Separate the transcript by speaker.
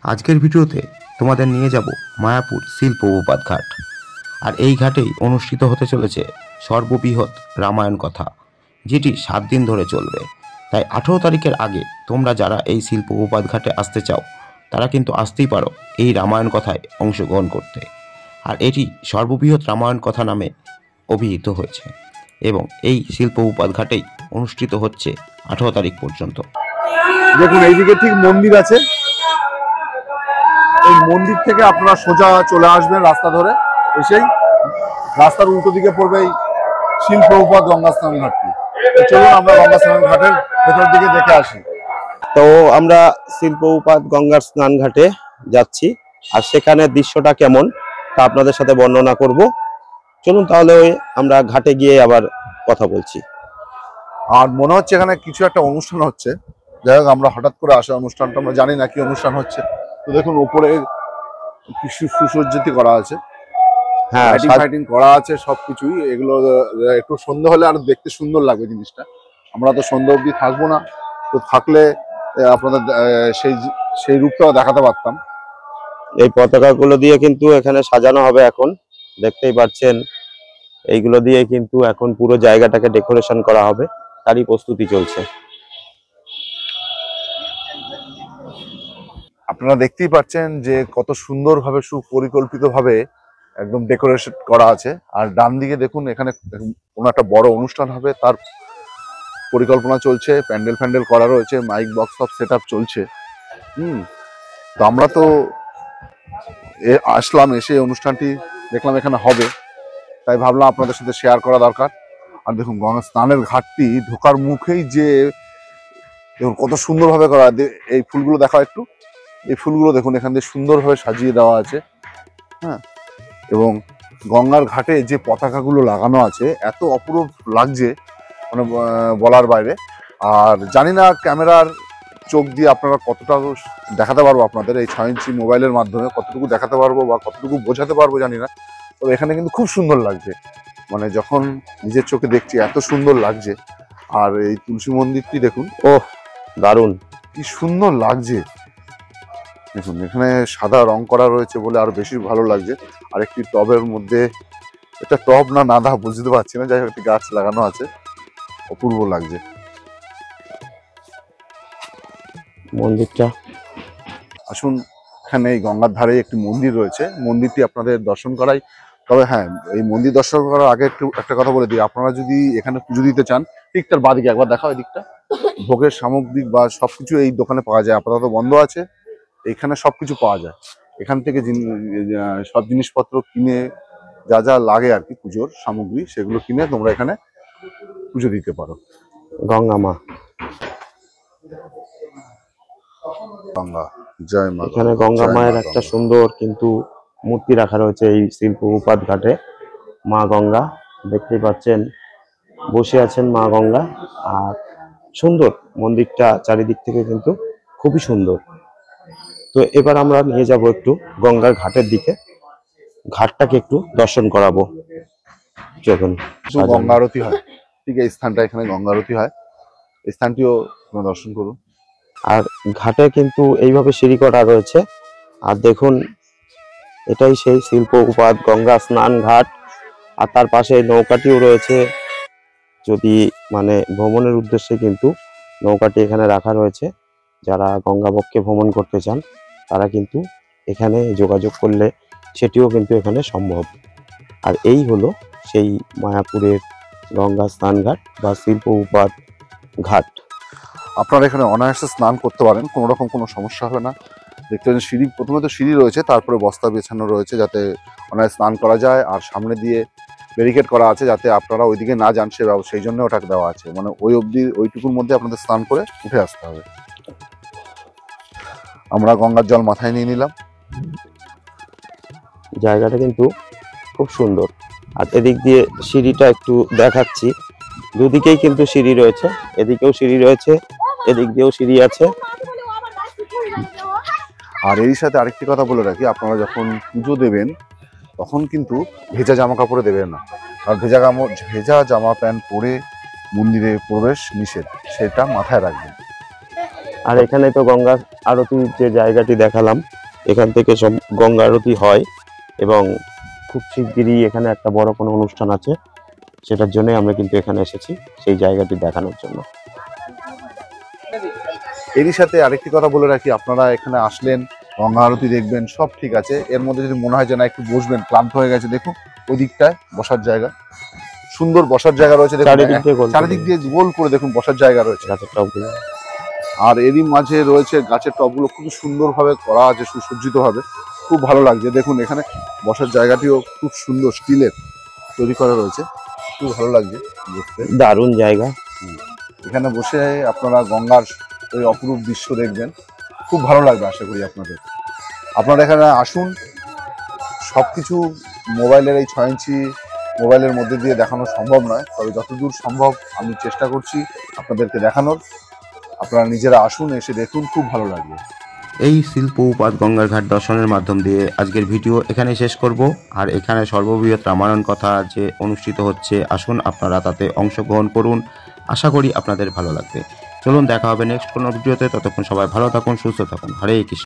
Speaker 1: আজকের ভিডিওতে তোমাদের নিয়ে যাব মায়াপুর শিল্প উপাদ ঘাট। আর এই ঘাটেই অনুষ্ঠিত হতে চলেছে সর্ববৃহৎ রামায়ণ কথা, যেটি 7 দিন ধরে চলবে। তাই 18 তারিখের আগে তোমরা যারা এই শিল্প উপাদ ঘাটে আসতে চাও তারা কিন্তু আসতেই পারো এই রামায়ণ কথায় অংশগ্রহণ করতে। আর এটি সর্ববৃহৎ রামায়ণ কথা নামে অভিহিত হয়েছে এবং এই শিল্প উপাদ ঘাটেই অনুষ্ঠিত হচ্ছে 18 তারিখ পর্যন্ত।
Speaker 2: দেখুন এইদিকে ঠিক মন্দির আছে, এই মন্দির থেকে আপনারা সোজা চলে আসবেন রাস্তা ধরে, এসেই রাস্তার উল্টো দিকে পড়বে এই শিল্প উপাদ গঙ্গা স্নান ঘাটটি। চলুন আমরা গঙ্গা স্নান ঘাটের ভেতর দিকে দেখে আসি।
Speaker 3: তো আমরা শিল্প উপাদ গঙ্গার স্নান ঘাটে যাচ্ছি, আর সেখানের দৃশ্যটা কেমন তা আপনাদের সাথে বর্ণনা করব। চলুন তাহলে আমরা ঘাটে গিয়ে আবার কথা বলছি।
Speaker 2: আর মনে হচ্ছে এখানে কিছু একটা অনুষ্ঠান হচ্ছে, যাই হোক আমরা হঠাৎ করে আসা অনুষ্ঠানটা আমরা জানি না কি অনুষ্ঠান হচ্ছে। তো দেখুন উপরে কিছু সুসজ্জিত করা আছে,
Speaker 3: হ্যাঁ,
Speaker 2: লাইটিং করা আছে, সবকিছুই এগুলো একটু সন্ধ্যা হলে আরো দেখতে সুন্দর লাগবে জিনিসটা। আমরা তো সন্ধ্যা অবধি থাকবো না, তো থাকলে আপনাদের সেই রূপটাও দেখাতে পারতাম।
Speaker 3: এই পতাকাগুলো দিয়ে কিন্তু এখানে সাজানো হবে, এখন দেখতেই পাচ্ছেন এইগুলো দিয়ে কিন্তু এখন পুরো জায়গাটাকে ডেকোরেশন করা হবে, তারই প্রস্তুতি চলছে।
Speaker 2: আপনারা দেখতেই পাচ্ছেন যে কত সুন্দরভাবে সুপরিকল্পিতভাবে একদম ডেকোরেশন করা আছে। আর ডান দিকে দেখুন এখানে কোনো একটা বড় অনুষ্ঠান হবে তার পরিকল্পনা চলছে, প্যান্ডেল করা রয়েছে, মাইক বক্স সব সেট আপ চলছে। তো আমরা তো আসলাম, এসে অনুষ্ঠানটি দেখলাম এখানে হবে, তাই ভাবলাম আপনাদের সাথে শেয়ার করা দরকার। আর দেখুন গঙ্গা স্নানের ঘাটটি ঢোকার মুখেই যে দেখুন কত সুন্দরভাবে করা। এই ফুলগুলো দেখা একটু, এই ফুলগুলো দেখুন এখান দিয়ে সুন্দরভাবে সাজিয়ে দেওয়া আছে। হ্যাঁ, এবং গঙ্গার ঘাটে যে পতাকাগুলো লাগানো আছে এত অপূর্ব লাগছে, মানে বলার বাইরে। আর জানি না ক্যামেরার চোখ দিয়ে আপনারা কতটা দেখাতে পারবো, আপনাদের এই 6 ইঞ্চি মোবাইলের মাধ্যমে কতটুকু দেখাতে পারবো বা কতটুকু বোঝাতে পারবো জানি না। তবে এখানে কিন্তু খুব সুন্দর লাগছে, মানে যখন নিজের চোখে দেখছি এত সুন্দর লাগছে। আর এই তুলসী মন্দিরটি দেখুন,
Speaker 3: ওহ দারুণ,
Speaker 2: কি সুন্দর লাগছে। দেখুন এখানে সাদা রং করা রয়েছে বলে আরো বেশি ভালো লাগছে। আর একটি টবের মধ্যে, এটা টব না নাদা বুঝতে পারছি না, যাই হোক একটি গাছ লাগানো আছে, অপূর্ব লাগছে
Speaker 3: মন্দিরটা।
Speaker 2: আসুন, এখানে এই গঙ্গার ধারে একটি মন্দির রয়েছে, মন্দিরটি আপনাদের দর্শন করাই। তবে হ্যাঁ, এই মন্দির দর্শন করার আগে একটা কথা বলে দিই, আপনারা যদি এখানে পুজো দিতে চান, ঠিক তার বাদিকে একবার দেখা হয় দিকটা, ভোগের সামগ্রী বা সবকিছু এই দোকানে পাওয়া যায়। আপাতত বন্ধ আছে, এখানে সবকিছু পাওয়া যায়। এখান থেকে সব জিনিসপত্র কিনে যা যা লাগে আর কি পুজোর সামগ্রী, সেগুলো কিনে তোমরা এখানে পুজো দিতে পারো।
Speaker 3: গঙ্গা মা,
Speaker 2: গঙ্গা জয় মা।
Speaker 3: এখানে গঙ্গা মায়ের একটা সুন্দর কিন্তু মূর্তি রাখা রয়েছে এই শিল্প উপাদ ঘাটে। মা গঙ্গা দেখতেই পাচ্ছেন, বসে আছেন মা গঙ্গা। আর সুন্দর মন্দিরটা চারিদিক থেকে কিন্তু খুবই সুন্দর। তো এবার আমরা নিয়ে যাব একটু গঙ্গার ঘাটের দিকে, ঘাটটাকে একটু দর্শন করাবো। চলুন।
Speaker 2: গঙ্গা আরতি হয়, ঠিক এই স্থানটা, এখানে গঙ্গা আরতি হয়, এই স্থানটিও দর্শন করুন।
Speaker 3: আর ঘাটে কিন্তু এইভাবে সিঁড়ি করা রয়েছে। আর দেখুন এটাই সেই শিল্প উপাদ গঙ্গা স্নান ঘাট। আর তার পাশে নৌকাটিও রয়েছে, যদি মানে ভ্রমণের উদ্দেশ্যে কিন্তু নৌকাটি এখানে রাখা রয়েছে। যারা গঙ্গা বক্ষে ভ্রমণ করতে চান তারা কিন্তু এখানে যোগাযোগ করলে সেটিও কিন্তু এখানে সম্ভব। আর এই হলো সেই মায়াপুরের গঙ্গা স্নান ঘাট বা শিল্প উপাদ ঘাট।
Speaker 2: আপনারা এখানে অনায়াসে স্নান করতে পারেন, কোনো রকম কোনো সমস্যা হবে না। দেখতে পাচ্ছেন সিঁড়ি, প্রথমে তো সিঁড়ি রয়েছে, তারপরে বস্তা বেছানো রয়েছে যাতে অনায়াসে স্নান করা যায়। আর সামনে দিয়ে ব্যারিকেড করা আছে যাতে আপনারা ওইদিকে না যান, সেই জন্য ওটা দেওয়া আছে, মানে ওই অবধি ওইটুকুর মধ্যে আপনাদের স্নান করে উঠে আসতে হবে। আমরা গঙ্গার জল মাথায় নিয়ে নিলাম।
Speaker 3: জায়গাটা কিন্তু খুব সুন্দর। আর এদিক দিয়ে সিঁড়িটা একটু দেখাচ্ছি, দুদিকেই কিন্তু সিঁড়ি রয়েছে, এদিকেও সিঁড়ি রয়েছে, এদিক দিয়েও সিঁড়ি আছে।
Speaker 2: আর এর সাথে আরেকটি কথা বলে রাখি, আপনারা যখন পুজো দেবেন তখন কিন্তু ভেজা জামা কাপড়ে দেবেন না। আর ভেজা জামা প্যান্ট পরে মন্দিরে প্রবেশ নিষেধ, সেটা মাথায় রাখবেন।
Speaker 3: আর এখানে তো গঙ্গা আরতির যে জায়গাটি দেখালাম, এখান থেকে সব গঙ্গা আরতি হয় এবং খুব শিগগিরই এখানে একটা বড় কোনো অনুষ্ঠান আছে, সেটার জন্যই আমরা কিন্তু এখানে এসেছি, সেই জায়গাটি দেখানোর জন্য।
Speaker 2: এরই সাথে আরেকটি কথা বলে রাখি, আপনারা এখানে আসলেন, গঙ্গা আরতি দেখবেন, সব ঠিক আছে। এর মধ্যে যদি মনে হয় যে না একটু বসবেন, ক্লান্ত হয়ে গেছে, দেখুন ওই দিকটায় বসার জায়গা, সুন্দর বসার জায়গা রয়েছে। দেখুন চারিদিক দিয়ে গোল করে দেখুন বসার জায়গা রয়েছে।
Speaker 3: গাছের টবগুলো,
Speaker 2: আর এরই মাঝে রয়েছে গাছের টবগুলো, খুব সুন্দরভাবে করা আছে, সুসজ্জিত ভাবে, খুব ভালো লাগছে। দেখুন এখানে বসার জায়গাটিও খুব সুন্দর স্টিলের তৈরি করা রয়েছে, খুব ভালো লাগছে দেখতে।
Speaker 3: দারুণ জায়গা।
Speaker 2: এখানে বসে আপনারা গঙ্গার ওই অপরূপ দৃশ্য দেখবেন, খুব ভালো লাগবে আশা করি আপনাদের। আপনারা এখানে আসুন, সবকিছু মোবাইলের এই 6 ইঞ্চি মোবাইলের মধ্যে দিয়ে দেখানো সম্ভব নয়, তবে যতদূর সম্ভব আমি চেষ্টা করছি আপনাদেরকে দেখানোর। আপনারা নিজেরা আসুন, এসে দেখুন, খুব ভালো লাগবে।
Speaker 1: এই শিল্প উপাত গঙ্গার ঘাট দর্শনের মাধ্যম দিয়ে আজকের ভিডিও এখানে শেষ করব। আর এখানে সর্ববৃহৎ রামায়ণ কথা যে অনুষ্ঠিত হচ্ছে, আসুন আপনারা তাতে অংশগ্রহণ করুন, আশা করি আপনাদের ভালো লাগবে। চলুন দেখা হবে নেক্সট কোনো ভিডিওতে, ততক্ষণ সবাই ভালো থাকুন, সুস্থ থাকুন। হরে কৃষ্ণ।